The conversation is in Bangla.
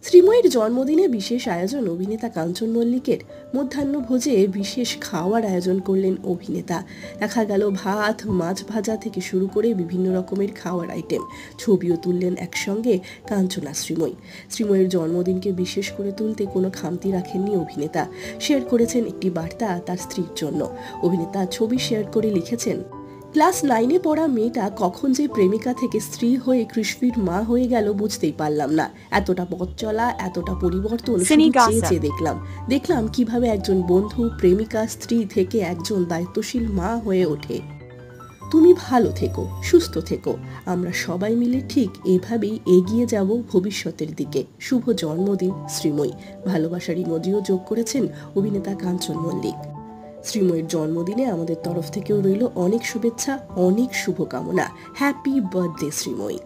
শ্রীময়ীর জন্মদিনে বিশেষ আয়োজন অভিনেতা কাঞ্চন মল্লিকের। মধ্যাহ্নভোজে বিশেষ খাওয়ার আয়োজন করলেন অভিনেতা। দেখা গেল ভাত, মাছ ভাজা থেকে শুরু করে বিভিন্ন রকমের খাওয়ার আইটেম। ছবিও তুললেন একসঙ্গে কাঞ্চন আর শ্রীময়ী। শ্রীময়ীর জন্মদিনকে বিশেষ করে তুলতে কোনো খামতি রাখেননি অভিনেতা। শেয়ার করেছেন একটি বার্তা তার স্ত্রীর জন্য। অভিনেতা ছবি শেয়ার করে লিখেছেন, ক্লাস 9-এ পড়া মেয়েটা কখন যে প্রেমিকা থেকে স্ত্রী হয়ে কৃষ্ণীর মা হয়ে গেল বুঝতেই পারলাম না। এতটা পথ চলা, এতটা পরিবর্তন চেয়ে দেখলাম কিভাবে একজন বন্ধু, প্রেমিকা, স্ত্রী থেকে একজন দায়িত্বশীল মা হয়ে ওঠে। তুমি ভালো থেকো, সুস্থ থেকো। আমরা সবাই মিলে ঠিক এভাবেই এগিয়ে যাব ভবিষ্যতের দিকে। শুভ জন্মদিন শ্রীময়ী। ভালোবাসার ইমোজিও যোগ করেছেন অভিনেতা কাঞ্চন মল্লিক। শ্রীময়ীর জন্মদিনে আমাদের তরফ থেকেও রইল অনেক শুভেচ্ছা, অনেক শুভকামনা। Happy birthday Sreemoyee.